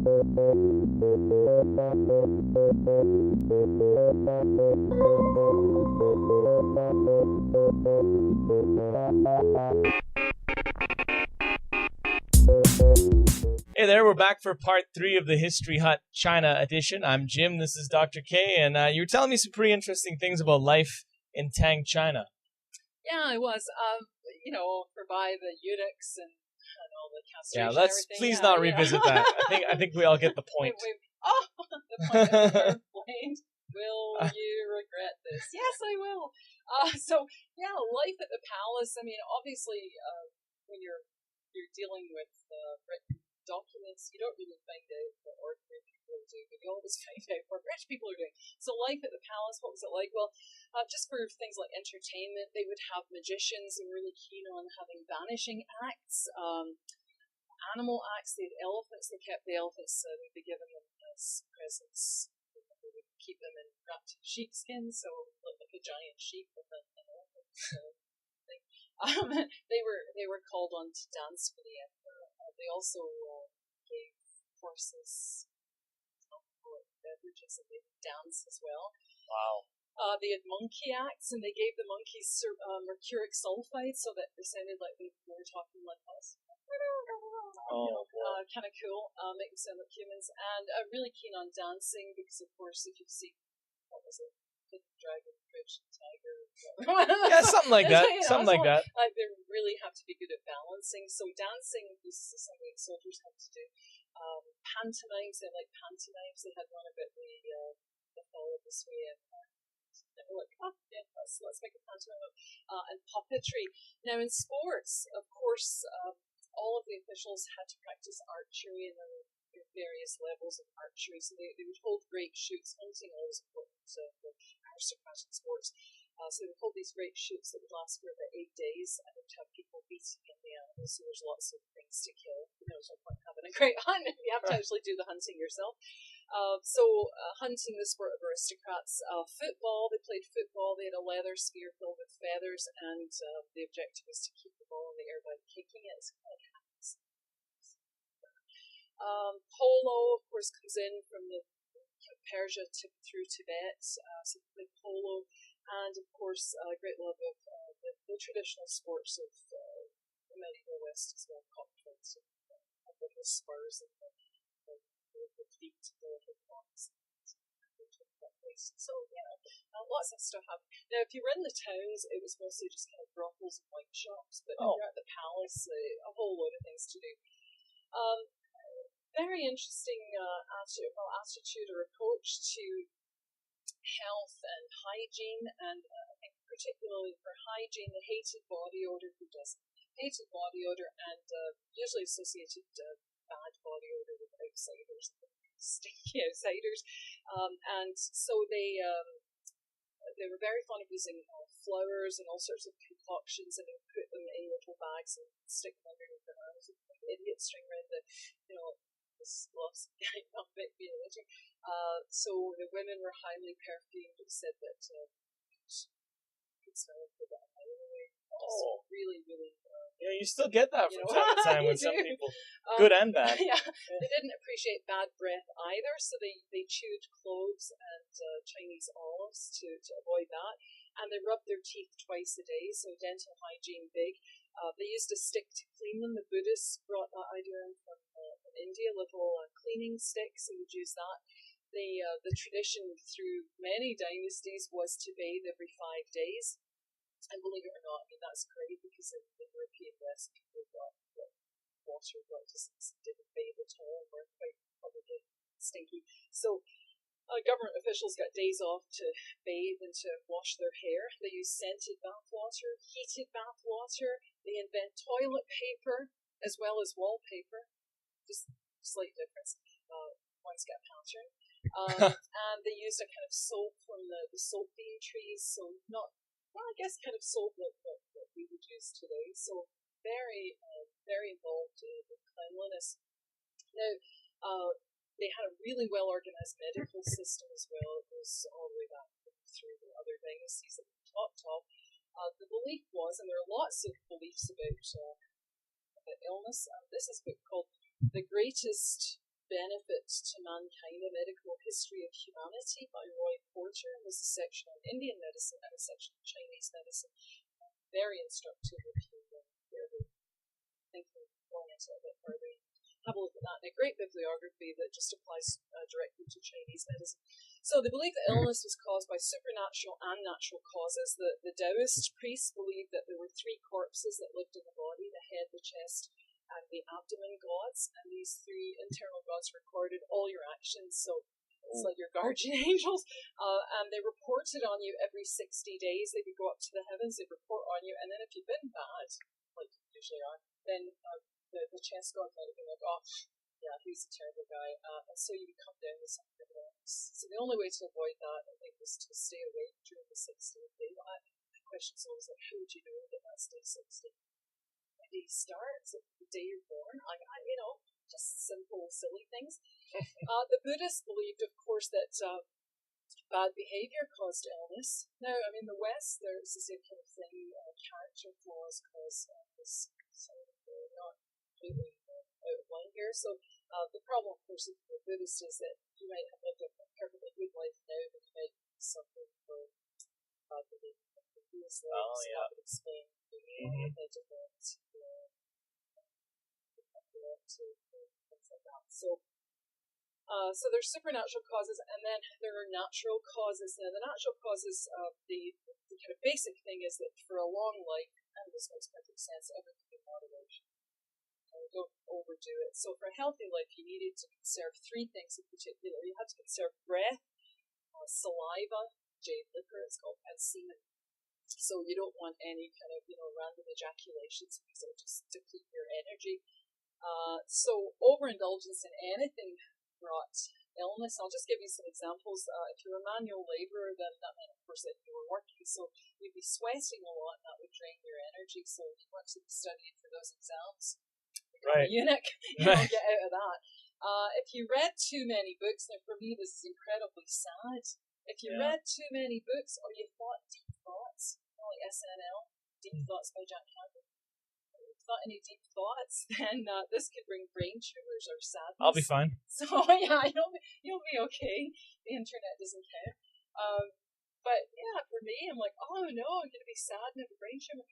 Hey there, we're back for part 3 of the History Hut China edition. I'm Jim, this is Dr. K, and you were telling me some pretty interesting things about life in Tang, China. Yeah, I was. By the eunuchs and all the castration. Yeah, let's please not revisit that. I think we all get the point. The point of the point. Will you regret this? Yes, I will. Life at the palace. I mean, obviously, when you're dealing with written documents, you don't really find out what ordinary people do, but you always find out what rich people are doing. So life at the palace, what was it like? Well, just for things like entertainment, they would have magicians and really keen on having vanishing acts, animal acts. They had elephants. They kept the elephants. They'd be given them as presents. They would keep them in wrapped sheepskin, so like a giant sheep with an elephant. Thing. They were called on to dance for the emperor. They also gave horses alcoholic beverages, and they would dance as well. Wow. They had monkey acts, and they gave the monkeys mercuric sulfide so that they sounded like they were talking like us. Kind of cool, make them sound like humans. And really keen on dancing because, of course, if you've seen, what was it? Dragon, Bridge, Tiger. Yeah, something like that. Something like that. Like they really have to be good at balancing. So dancing is something that soldiers have to do. Pantomimes, they like pantomimes. They had one about the fall of the Sway and let's make a pantomime. And puppetry. Now in sports, of course, all of the officials had to practice archery and various levels of archery, so they would hold great shoots. Hunting always important for aristocratic sports. So they would hold these great shoots that would last for about 8 days, and they would have people beating in the animals, so there's lots of things to kill. There's no point having a great hunt if you have to actually do the hunting yourself. Hunting, the sport of aristocrats. Football, they played football. They had a leather spear filled with feathers, and the objective was to keep the ball in the air by kicking it. Polo, of course, comes in from Persia through Tibet, so they play polo, and of course, a great love of the traditional sports of the medieval West as well, cockpits and the spurs and the feet, the little claws. So, lots of stuff happened. Now, if you were in the towns, it was mostly just kind of brothels and wine shops, but if you're at the palace, a whole load of things to do. Very interesting attitude or approach to health and hygiene, and I think particularly for hygiene, the hated body odor. Who doesn't? Hated body odor, and usually associated bad body odor with outsiders, stinky outsiders, and so they were very fond of using flowers and all sorts of concoctions, and they would put them in little bags and stick them underneath their arms with an idiot string around the, this lost guy not bit being a so the women were highly perfumed. It said that could smell for that anyway. So really, really. You still get that from time to time with some people, good and bad. Yeah, they didn't appreciate bad breath either, so they chewed cloves and Chinese olives to avoid that, and they rubbed their teeth twice a day, so dental hygiene big. They used a stick to clean them. The Buddhists brought that idea in from India, little cleaning sticks, and would use that. The tradition through many dynasties was to bathe every 5 days. And believe it or not, I mean, that's great because in the European West, people got water, just didn't bathe at all, and were quite probably stinky. So government officials got days off to bathe and to wash their hair. They use scented bath water, heated bath water. They invent toilet paper as well as wallpaper. Just slight difference. One's got pattern. And they used a kind of soap from the soap bean trees, so I guess kind of soap that we would use today. So very, very involved in cleanliness. Now, they had a really well-organized medical system as well. It was all the way back through the other dynasties that we talked of. The belief was, and there are lots of beliefs about illness. This is a book called The Greatest Benefit to Mankind, A Medical History of Humanity by Roy Porter. And there's a section on Indian medicine and a section on Chinese medicine. Very instructive if you really think of going into it a bit further. Have a look at that. And a great bibliography that just applies directly to Chinese medicine. So they believe that illness was caused by supernatural and natural causes. The Taoist priests believed that there were three corpses that lived in the body: the head, the chest, and the abdomen gods. And these three internal gods recorded all your actions. So it's like your guardian angels. And they reported on you every 60 days. They would go up to the heavens, they'd report on you. And then if you've been bad, like you usually are, then the chest god might have been like, oh, yeah, he's a terrible guy. And so you would come down with some kind of illness. So the only way to avoid that, I think, was to stay awake during the 60th day. My question's always like, how would you know that that's day 60? When do you start? Is it the day you're born? Just simple, silly things. The Buddhists believed, of course, that bad behavior caused illness. Now, I mean, the West, there's the same kind of thing. Character flaws cause illness. So they're not completely out of line here. So the problem, of course, with the Buddhist is that you might have lived a perfectly good life now, but you might be suffering from bad behavior previously. So that would explain the different things like that. So there's supernatural causes, and then there are natural causes. Now, the natural causes, the kind of basic thing is that for a long life, and this makes perfect sense, everything in moderation. Don't overdo it. So for a healthy life, you needed to conserve three things in particular. You had to conserve breath, saliva, jade liquor, it's called, and semen. So you don't want any kind of random ejaculations because it'll just deplete your energy. So overindulgence in anything brought illness. I'll just give you some examples. If you're a manual labourer, then that meant, of course, that you were working, so you'd be sweating a lot, and that would drain your energy. So you want to be studying for those exams. Right. Eunuch, get out of that. If you read too many books, now for me this is incredibly sad. If you read too many books, or you thought deep thoughts, like SNL, Deep Thoughts by Jack Handy, thought any deep thoughts, then this could bring brain tumors or sadness. I'll be fine. So you'll be okay. The internet doesn't care. But yeah, for me, I'm like, oh no, I'm gonna be sad and have a brain tumor.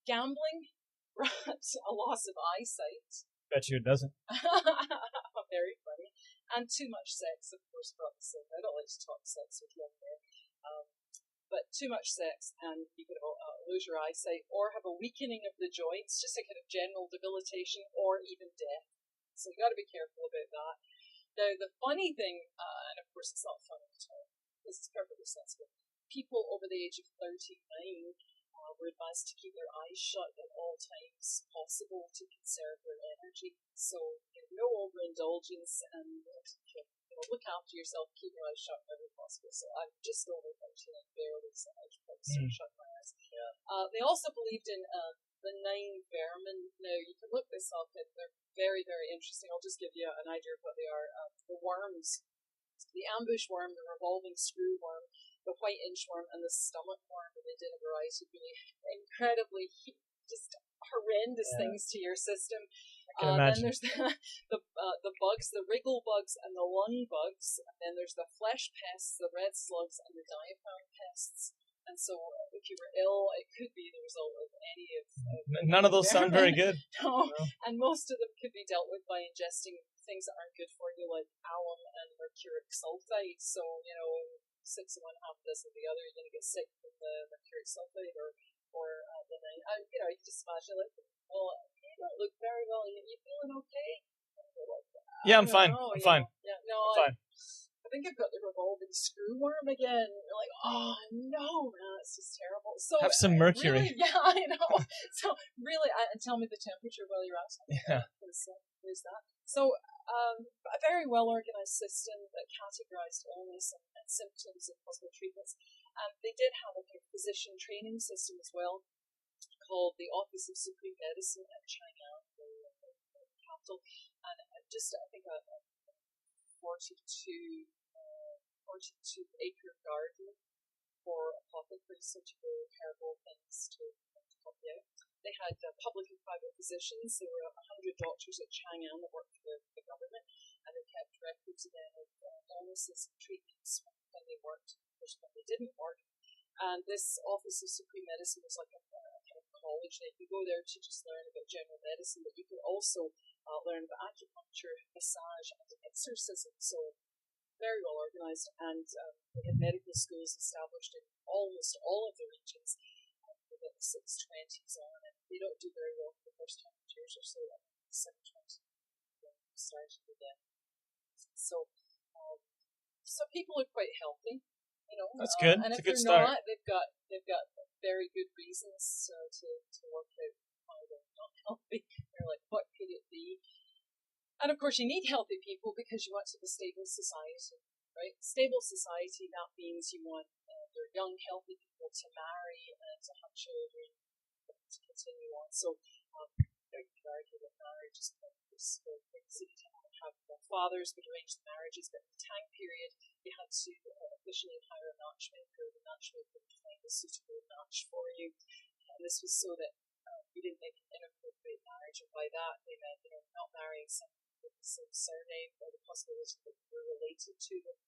Gambling brought a loss of eyesight. Bet you it doesn't. Very funny. And too much sex, of course, brought the same. I don't like to talk sex with young men. But too much sex, and you could lose your eyesight, or have a weakening of the joints, just a kind of general debilitation, or even death. So you got to be careful about that. Now, the funny thing, and of course it's not funny at all, this is perfectly sensible, people over the age of 39 were advised to keep their eyes shut at all times possible to conserve their energy. So no overindulgence, and look after yourself, keep your eyes shut whenever possible. So I'm just over 39, barely, so I can shut my eyes. They also believed in the 9 vermin. Now, you can look this up, and they're very, very interesting. I'll just give you an idea of what they are. The worms, the ambush worm, the revolving screw worm, the white inchworm, and the stomach worm. And they did a variety of really incredibly just horrendous things to your system. Then there's the bugs, the wriggle bugs, and the lung bugs. And then there's the flesh pests, the red slugs, and the diaphragm pests. And so, if you were ill, it could be the result of any of none of those sound very good. No, and most of them could be dealt with by ingesting things that aren't good for you, like alum and mercuric sulfide. So, 6 of one, half of this of the other, you're going to get sick from the mercuric sulfide or the 9. And, you can just imagine, like, well, you don't look very well. You feeling okay? Yeah, I'm fine. I'm fine. Yeah, no, I'm fine. I think I've got the revolving screw worm again. You're like, oh no, man, it's just terrible. So have some mercury. Really, yeah, I know. So really, and tell me the temperature while you're out. Yeah. There's that. So a very well organized system that categorized illness and symptoms and possible treatments. They did have a physician training system as well, called the Office of Supreme Medicine at Chang'an, the capital, and I think a 42-acre garden for apothecaries, so to grow herbal things to help you out. They had public and private physicians. There were 100 doctors at Chang'an that worked for the government. kept records then of illnesses and treatments when they worked, when they didn't work. And this Office of Supreme Medicine was like a kind of college. That you go there to just learn about general medicine, but you could also learn about acupuncture, massage, and exorcism. So very well organised, and they had medical schools established in almost all of the regions within the 620s on, and they don't do very well for the first 100 years or so. And the 720s started again. So, so people are quite healthy, you know. That's good. And it's if a good they're start. not, they've got very good reasons to work out why they're not healthy. They're like, what could it be? And of course, you need healthy people because you want to have a stable society, right? Stable society, that means you want your young, healthy people to marry and to have children and to continue on. So, you could argue that marriage is pointless for things that you have fathers would arrange the marriages, but in the Tang period, you had to officially hire a matchmaker. The matchmaker would find a suitable match for you. And this was so that you didn't make an inappropriate marriage, and by that they meant, you know, not marrying someone with the same surname or the possibility that you were related to them.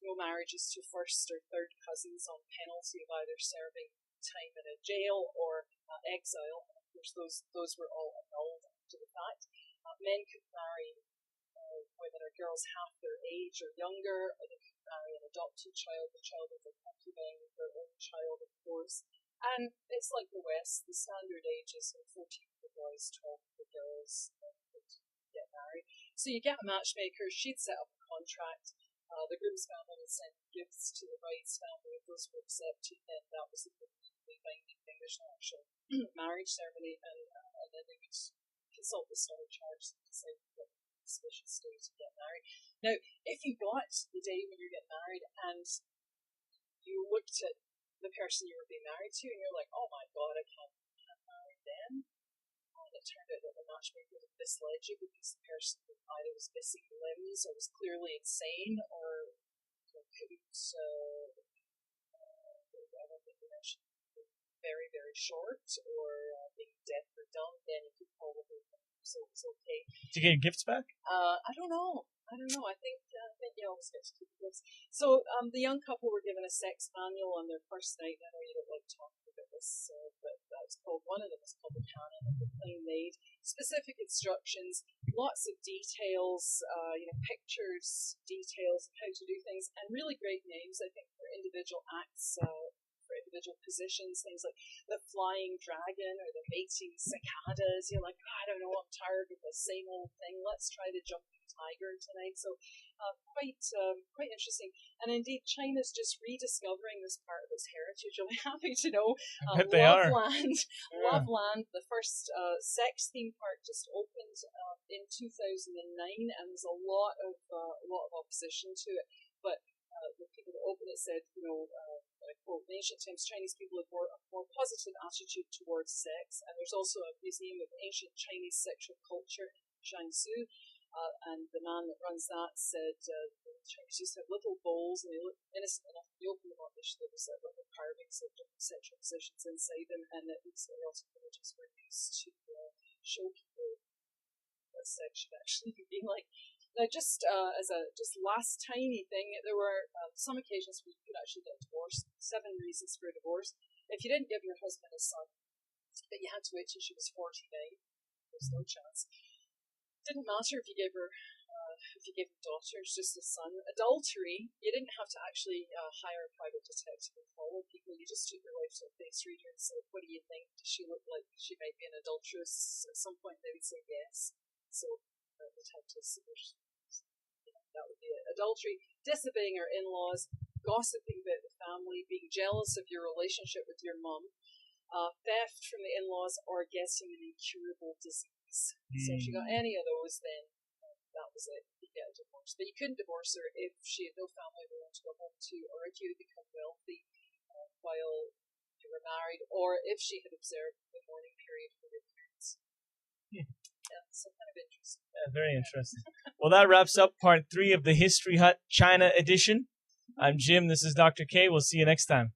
No marriages to first or third cousins on penalty of either serving time in a jail or exile. And of course, those were all annulled after the fact. Men could marry women or girls half their age or younger, or they could marry an adopted child, the child of their concubine, their own child, of course. And it's like the West, the standard age is 14 for boys, 12 for girls could get married. So you get a matchmaker, she'd set up a contract, the groom's family would send gifts to the bride's family. If those were accepted, then that was a legally binding thing. There's no actual marriage ceremony, and then they would consult the star charts and decide what auspicious day to get married. Now, if you got the day when you're getting married and you looked at the person you were being married to and you're like, oh my god, I can't marry them, and it turned out that the matchmaker had misled you because the person either was missing limbs or was clearly insane or couldn't very, very short or being deaf or dumb, then you could probably, so it's okay. Did you get your gifts back? I don't know. I think you always get to keep the gifts. So the young couple were given a sex manual on their first night. I know you don't like talking about this, but that's called, one of them is called the canon of the plain maid. Specific instructions, lots of details, pictures, details of how to do things, and really great names, I think, for individual acts, for individual positions, things like the flying dragon or the mating cicadas. You're like, I don't know, I'm tired of the same old thing. Let's try the jumping tiger tonight. So quite interesting. And indeed, China's just rediscovering this part of its heritage. You'll be happy to know. Loveland, the first sex theme park, just opened in 2009, and there's a lot of opposition to it. But the people that opened it said, I quote, in ancient times, Chinese people had a more positive attitude towards sex, and there's also a museum of ancient Chinese sexual culture in Jiangsu, and the man that runs that said the Chinese used to have little bowls, and they looked innocent enough when you open them up, there was little carvings of different sexual positions inside them, and that these erotic images were used to show people what sex should actually be like. Now, just as a last tiny thing, there were some occasions where you could actually get divorced. 7 reasons for divorce. If you didn't give your husband a son, but you had to wait till she was 49, there's no chance. It didn't matter if you gave her daughters, just a son. Adultery, you didn't have to actually hire a private detective and follow people. You just took your wife to a face reader and said, what do you think? Does she look like she might be an adulteress? At some point they would say yes. So detectives, that would be it. Adultery, disobeying your in-laws, gossiping about the family, being jealous of your relationship with your mum, theft from the in-laws, or getting an incurable disease. So if you got any of those, then that was it. You get a divorce. But you couldn't divorce her if she had no family to go home to, or if you had become wealthy while you were married, or if she had observed the mourning period for your parents. Yeah, so kind of interesting. Yeah, very interesting. Well, that wraps up part 3 of the History Hut China edition. I'm Jim. This is Dr. K. We'll see you next time.